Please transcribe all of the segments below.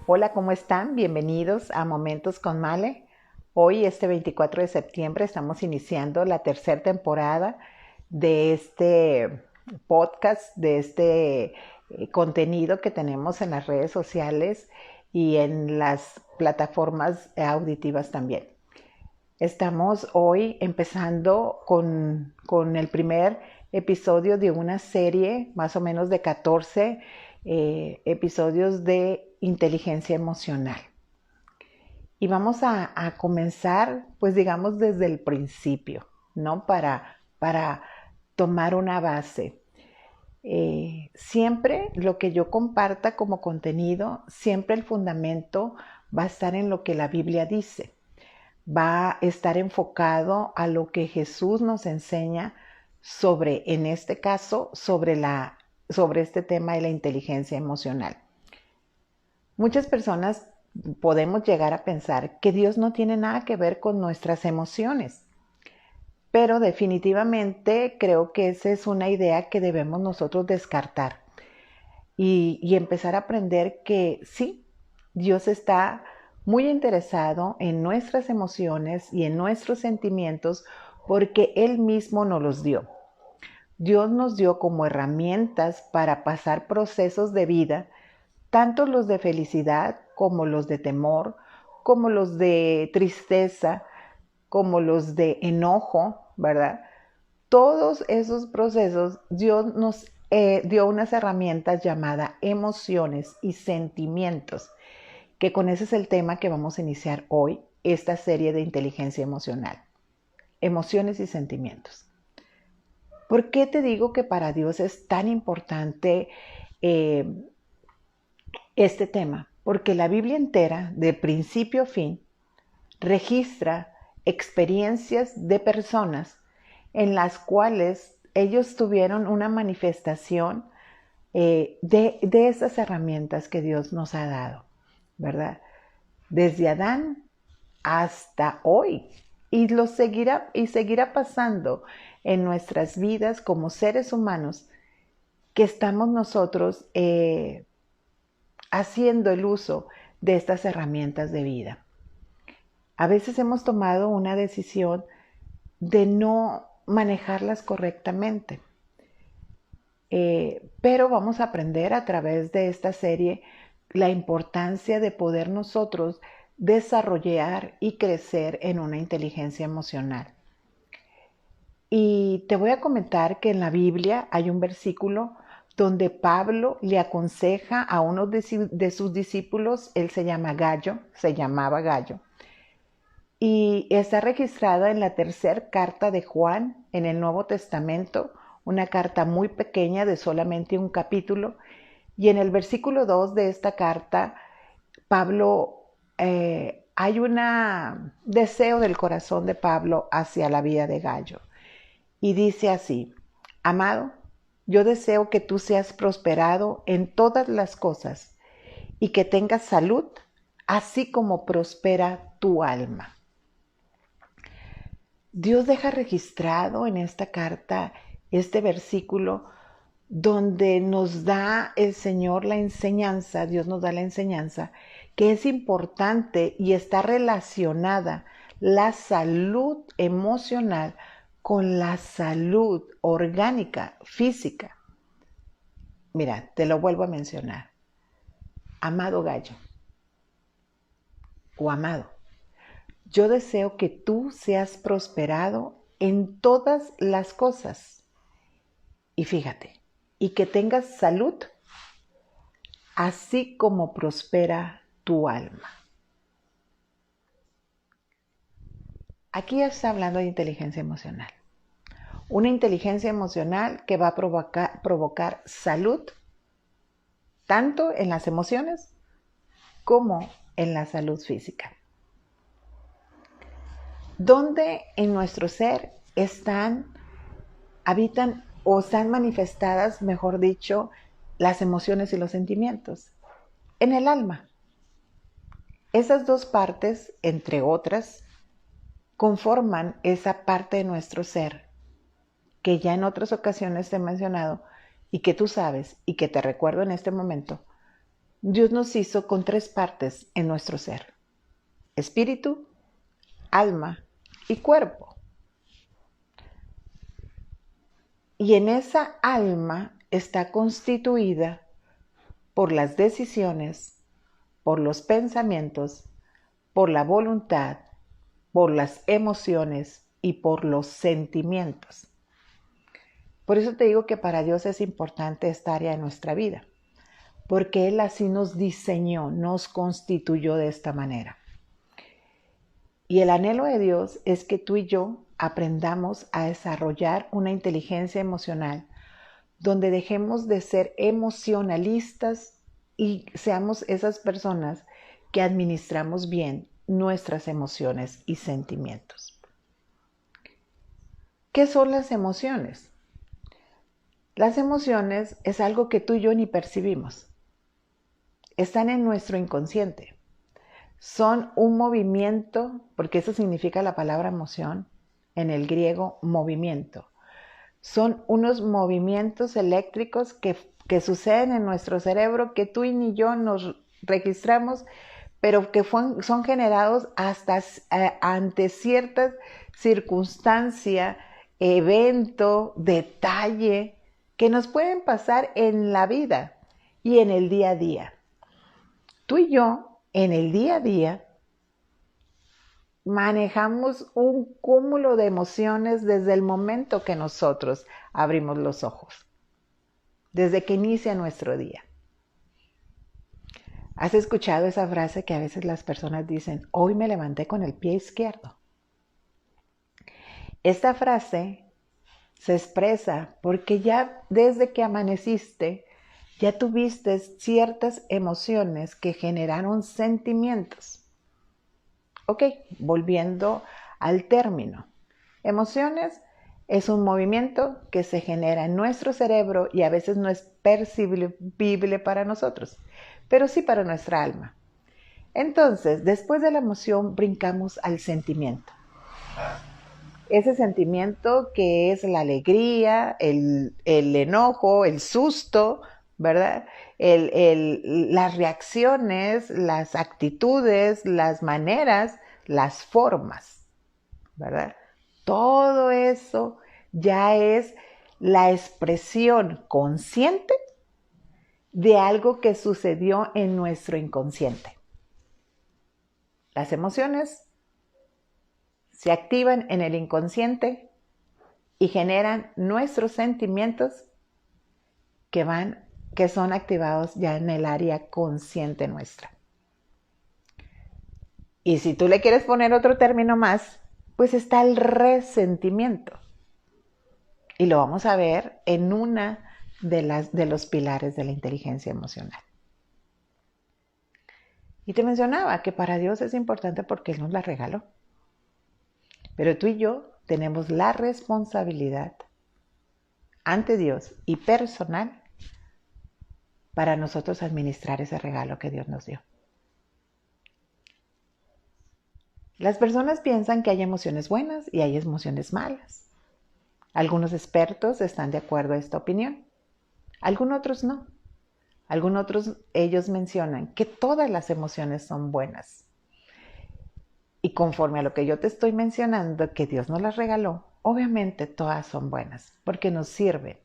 Hola, ¿cómo están? Bienvenidos a Momentos con Male. Hoy, este 24 de septiembre, estamos iniciando la tercera temporada de este podcast, de este contenido que tenemos en las redes sociales y en las plataformas auditivas también. Estamos hoy empezando con el primer episodio de una serie más o menos de 14 episodios de inteligencia emocional. Y vamos a comenzar, pues digamos, desde el principio, ¿no? Para tomar una base. Siempre lo que yo comparta como contenido, siempre el fundamento va a estar en lo que la Biblia dice. Va a estar enfocado a lo que Jesús nos enseña sobre, en este caso, sobre este tema de la inteligencia emocional. Muchas personas podemos llegar a pensar que Dios no tiene nada que ver con nuestras emociones, pero definitivamente creo que esa es una idea que debemos nosotros descartar y empezar a aprender que sí, Dios está muy interesado en nuestras emociones y en nuestros sentimientos porque Él mismo nos los dio. Dios nos dio como herramientas para pasar procesos de vida, tanto los de felicidad como los de temor, como los de tristeza, como los de enojo, ¿verdad? Todos esos procesos Dios nos dio unas herramientas llamadas emociones y sentimientos, que con ese es el tema que vamos a iniciar hoy, esta serie de inteligencia emocional. Emociones y sentimientos. ¿Por qué te digo que para Dios es tan importante este tema? Porque la Biblia entera, de principio a fin, registra experiencias de personas en las cuales ellos tuvieron una manifestación de esas herramientas que Dios nos ha dado, ¿verdad? Desde Adán hasta hoy. Y seguirá pasando en nuestras vidas como seres humanos que estamos nosotros haciendo el uso de estas herramientas de vida. A veces hemos tomado una decisión de no manejarlas correctamente. Pero vamos a aprender a través de esta serie la importancia de poder nosotros desarrollar y crecer en una inteligencia emocional. Y te voy a comentar que en la Biblia hay un versículo donde Pablo le aconseja a uno de sus discípulos, él se llamaba Gallo, y está registrada en la tercera carta de Juan en el Nuevo Testamento, una carta muy pequeña de solamente un capítulo, y en el versículo 2 de esta carta, Pablo, hay un deseo del corazón de Pablo hacia la vida de Gallo, y dice así: amado, yo deseo que tú seas prosperado en todas las cosas y que tengas salud, así como prospera tu alma. Dios deja registrado en esta carta este versículo donde nos da el Señor la enseñanza, Dios nos da la enseñanza, que es importante y está relacionada la salud emocional con la salud orgánica, física. Mira, te lo vuelvo a mencionar. Amado Gallo o amado, yo deseo que tú seas prosperado en todas las cosas. Y fíjate, y que tengas salud, así como prospera tu alma. Aquí ya está hablando de inteligencia emocional. Una inteligencia emocional que va a provocar salud, tanto en las emociones como en la salud física. ¿Dónde en nuestro ser habitan o están manifestadas, mejor dicho, las emociones y los sentimientos? En el alma. Esas dos partes, entre otras, conforman esa parte de nuestro ser que ya en otras ocasiones te he mencionado y que tú sabes y que te recuerdo en este momento, Dios nos hizo con 3 partes en nuestro ser: espíritu, alma y cuerpo. Y en esa alma está constituida por las decisiones, por los pensamientos, por la voluntad, por las emociones y por los sentimientos. Por eso te digo que para Dios es importante esta área de nuestra vida, porque Él así nos diseñó, nos constituyó de esta manera. Y el anhelo de Dios es que tú y yo aprendamos a desarrollar una inteligencia emocional donde dejemos de ser emocionalistas y seamos esas personas que administramos bien nuestras emociones y sentimientos. ¿Qué son las emociones? Las emociones es algo que tú y yo ni percibimos. Están en nuestro inconsciente. Son un movimiento, porque eso significa la palabra emoción, en el griego movimiento. Son unos movimientos eléctricos que suceden en nuestro cerebro que tú y ni yo nos registramos, pero que son generados hasta ante ciertas circunstancias, evento, detalle, que nos pueden pasar en la vida y en el día a día. Tú y yo, en el día a día, manejamos un cúmulo de emociones desde el momento que nosotros abrimos los ojos, desde que inicia nuestro día. ¿Has escuchado esa frase que a veces las personas dicen, hoy me levanté con el pie izquierdo? Esta frase se expresa porque ya desde que amaneciste, ya tuviste ciertas emociones que generaron sentimientos. Ok, volviendo al término. Emociones es un movimiento que se genera en nuestro cerebro y a veces no es percibible para nosotros, pero sí para nuestra alma. Entonces, después de la emoción, brincamos al sentimiento. Ese sentimiento que es la alegría, el enojo, el susto, ¿verdad? Las reacciones, las actitudes, las maneras, las formas, ¿verdad? Todo eso ya es la expresión consciente de algo que sucedió en nuestro inconsciente. Las emociones se activan en el inconsciente y generan nuestros sentimientos que son activados ya en el área consciente nuestra. Y si tú le quieres poner otro término más, pues está el resentimiento. Y lo vamos a ver en una de los pilares de la inteligencia emocional. Y te mencionaba que para Dios es importante porque Él nos la regaló. Pero tú y yo tenemos la responsabilidad ante Dios y personal para nosotros administrar ese regalo que Dios nos dio. Las personas piensan que hay emociones buenas y hay emociones malas. Algunos expertos están de acuerdo a esta opinión, algunos otros no. Algunos otros, ellos mencionan que todas las emociones son buenas. Y conforme a lo que yo te estoy mencionando, que Dios nos las regaló, obviamente todas son buenas, porque nos sirven.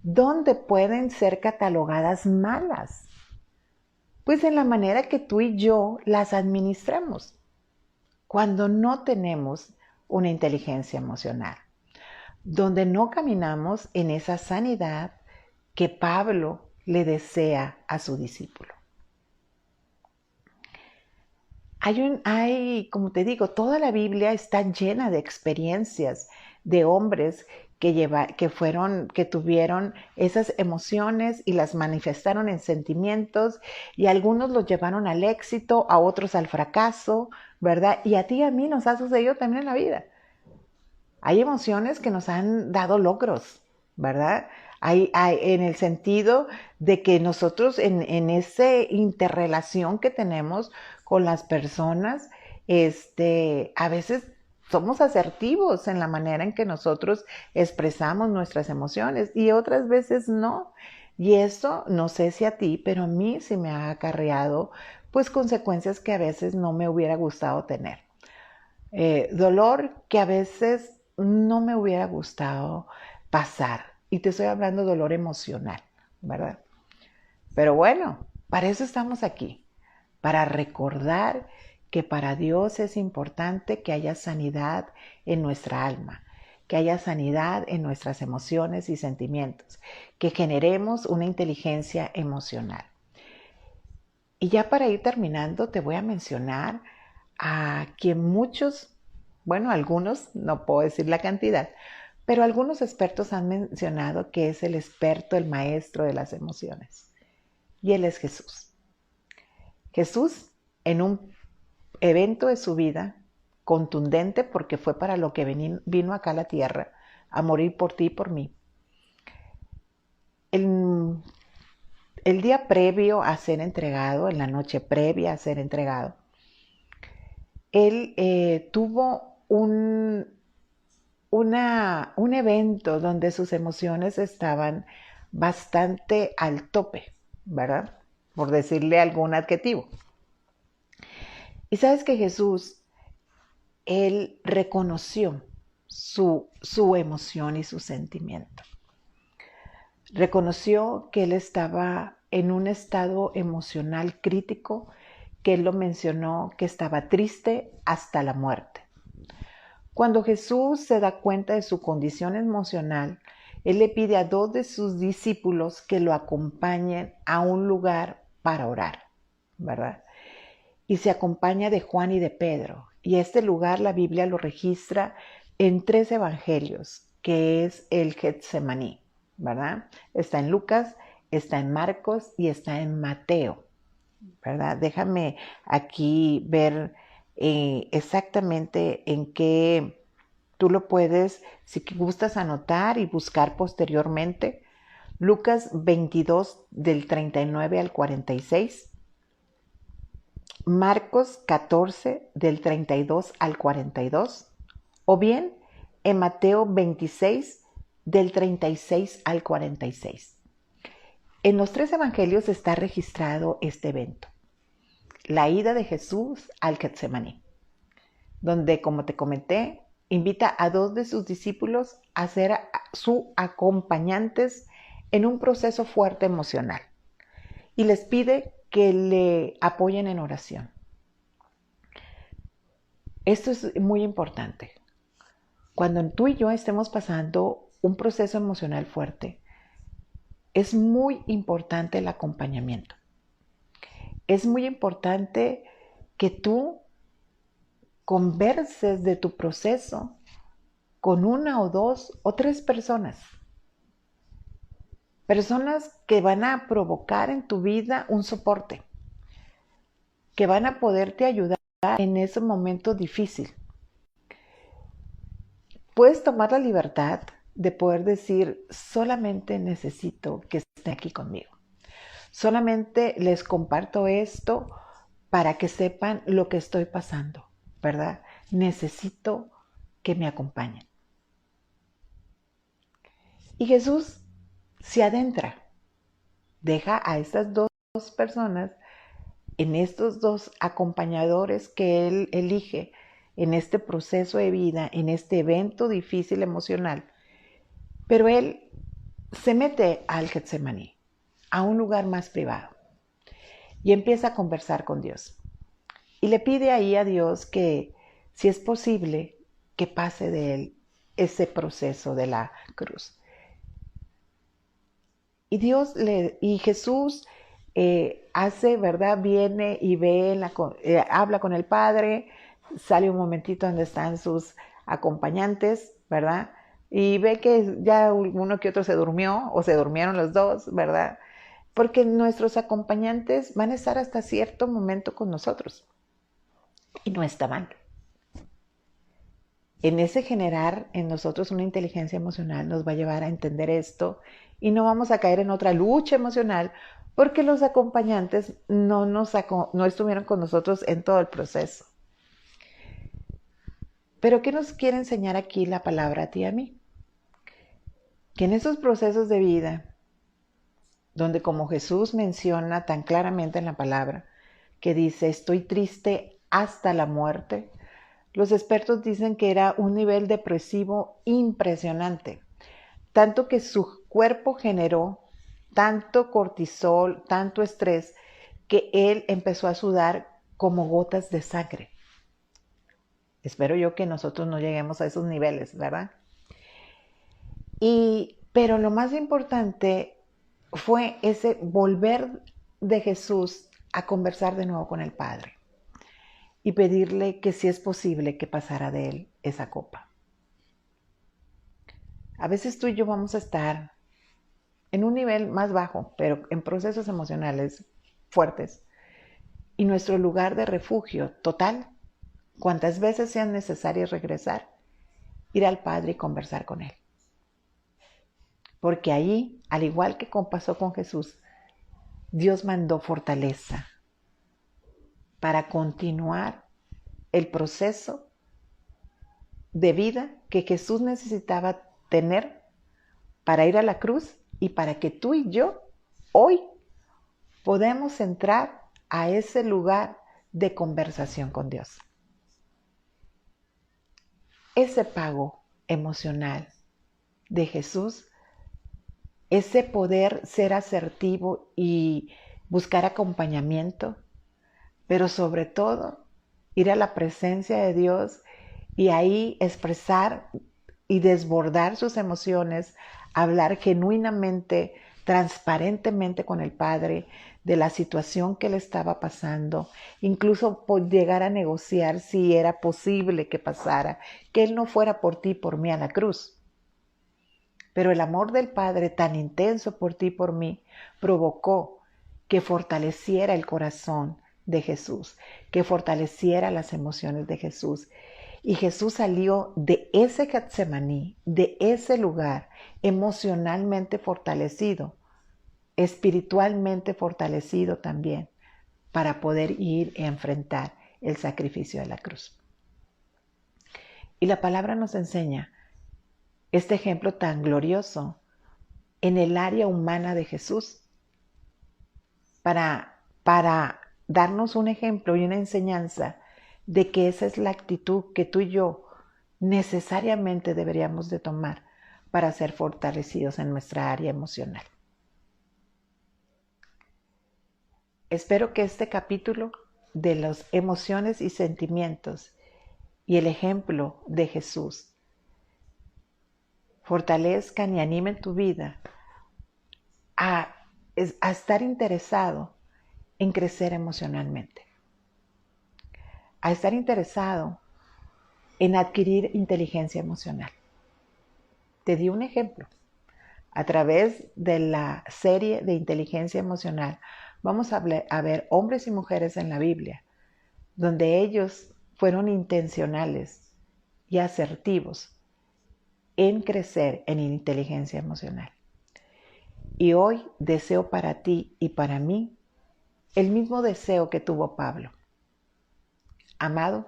¿Dónde pueden ser catalogadas malas? Pues en la manera que tú y yo las administramos, cuando no tenemos una inteligencia emocional, donde no caminamos en esa sanidad que Pablo le desea a su discípulo. Como te digo, toda la Biblia está llena de experiencias de hombres que tuvieron esas emociones y las manifestaron en sentimientos, y algunos los llevaron al éxito, a otros al fracaso, ¿verdad? Y a ti y a mí nos ha sucedido también en la vida. Hay emociones que nos han dado logros, ¿verdad? Hay en el sentido de que nosotros en esa interrelación que tenemos con las personas, a veces somos asertivos en la manera en que nosotros expresamos nuestras emociones y otras veces no. Y esto, no sé si a ti, pero a mí sí me ha acarreado pues consecuencias que a veces no me hubiera gustado tener. Dolor que a veces no me hubiera gustado pasar. Y te estoy hablando de dolor emocional, ¿verdad? Pero bueno, para eso estamos aquí, para recordar que para Dios es importante que haya sanidad en nuestra alma, que haya sanidad en nuestras emociones y sentimientos, que generemos una inteligencia emocional. Y ya para ir terminando, te voy a mencionar a quien muchos, bueno, algunos, no puedo decir la cantidad, pero algunos expertos han mencionado que es el experto, el maestro de las emociones. Y él es Jesús. Jesús, en un evento de su vida contundente, porque fue para lo que vino acá a la tierra, a morir por ti y por mí. El día previo a ser entregado, en la noche previa a ser entregado, él tuvo un evento donde sus emociones estaban bastante al tope, ¿verdad? Por decirle algún adjetivo. Y sabes que Jesús, él reconoció su emoción y su sentimiento. Reconoció que él estaba en un estado emocional crítico, que él lo mencionó, que estaba triste hasta la muerte. Cuando Jesús se da cuenta de su condición emocional, él le pide a 2 de sus discípulos que lo acompañen a un lugar para orar, ¿verdad? Y se acompaña de Juan y de Pedro. Y este lugar la Biblia lo registra en 3 evangelios, que es el Getsemaní, ¿verdad? Está en Lucas, está en Marcos y está en Mateo, ¿verdad? Déjame aquí ver exactamente en qué tú lo puedes, si gustas, anotar y buscar posteriormente. Lucas 22 del 39 al 46. Marcos 14 del 32 al 42. O bien en Mateo 26 del 36 al 46. En los 3 evangelios está registrado este evento. La ida de Jesús al Getsemaní, donde, como te comenté, invita a 2 de sus discípulos a ser sus acompañantes en un proceso fuerte emocional y les pide que le apoyen en oración. Esto es muy importante. Cuando tú y yo estemos pasando un proceso emocional fuerte, es muy importante el acompañamiento. Es muy importante que tú converses de tu proceso con 1 o 2 o 3 personas. Personas que van a provocar en tu vida un soporte, que van a poderte ayudar en ese momento difícil. Puedes tomar la libertad de poder decir, solamente necesito que estén aquí conmigo. Solamente les comparto esto para que sepan lo que estoy pasando, ¿verdad? Necesito que me acompañen. Y Jesús se adentra, deja a estas 2 personas en estos 2 acompañadores que él elige en este proceso de vida, en este evento difícil emocional. Pero él se mete al Getsemaní, a un lugar más privado, y empieza a conversar con Dios. Y le pide ahí a Dios que, si es posible, que pase de él ese proceso de la cruz. Y Jesús hace, ¿verdad? Viene y ve, habla con el Padre, sale un momentito donde están sus acompañantes, ¿verdad? Y ve que ya uno que otro se durmió o se durmieron los 2, ¿verdad? Porque nuestros acompañantes van a estar hasta cierto momento con nosotros y no está mal. En ese generar en nosotros una inteligencia emocional nos va a llevar a entender esto y no vamos a caer en otra lucha emocional porque los acompañantes no estuvieron con nosotros en todo el proceso. Pero ¿qué nos quiere enseñar aquí la palabra a ti y a mí? Que en esos procesos de vida donde como Jesús menciona tan claramente en la palabra, que dice, estoy triste hasta la muerte, los expertos dicen que era un nivel depresivo impresionante, tanto que su cuerpo generó tanto cortisol, tanto estrés, que él empezó a sudar como gotas de sangre. Espero yo que nosotros no lleguemos a esos niveles, ¿verdad? Pero lo más importante fue ese volver de Jesús a conversar de nuevo con el Padre y pedirle que si es posible que pasara de él esa copa. A veces tú y yo vamos a estar en un nivel más bajo, pero en procesos emocionales fuertes. Y nuestro lugar de refugio total, cuantas veces sean necesarias regresar, ir al Padre y conversar con Él. Porque ahí, al igual que pasó con Jesús, Dios mandó fortaleza para continuar el proceso de vida que Jesús necesitaba tener para ir a la cruz y para que tú y yo hoy podamos entrar a ese lugar de conversación con Dios. Ese pago emocional de Jesús, ese poder ser asertivo y buscar acompañamiento, pero sobre todo ir a la presencia de Dios y ahí expresar y desbordar sus emociones, hablar genuinamente, transparentemente con el Padre de la situación que le estaba pasando, incluso por llegar a negociar si era posible que pasara, que Él no fuera por ti y por mí a la cruz. Pero el amor del Padre tan intenso por ti y por mí provocó que fortaleciera el corazón de Jesús, que fortaleciera las emociones de Jesús. Y Jesús salió de ese Getsemaní, de ese lugar, emocionalmente fortalecido, espiritualmente fortalecido también, para poder ir a enfrentar el sacrificio de la cruz. Y la palabra nos enseña este ejemplo tan glorioso en el área humana de Jesús, para darnos un ejemplo y una enseñanza de que esa es la actitud que tú y yo necesariamente deberíamos de tomar para ser fortalecidos en nuestra área emocional. Espero que este capítulo de las emociones y sentimientos y el ejemplo de Jesús fortalezcan y animen tu vida a estar interesado en crecer emocionalmente, a estar interesado en adquirir inteligencia emocional. Te di un ejemplo. A través de la serie de inteligencia emocional vamos a ver hombres y mujeres en la Biblia donde ellos fueron intencionales y asertivos en crecer en inteligencia emocional. Y hoy deseo para ti y para mí el mismo deseo que tuvo Pablo. Amado,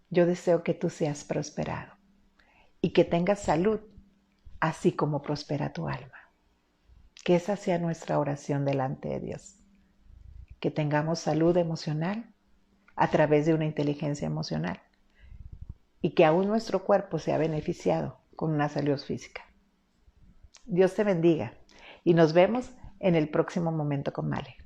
yo deseo que tú seas prosperado y que tengas salud, así como prospera tu alma. Que esa sea nuestra oración delante de Dios. Que tengamos salud emocional a través de una inteligencia emocional y que aún nuestro cuerpo sea beneficiado con una salud física. Dios te bendiga y nos vemos en el próximo Momento con Male.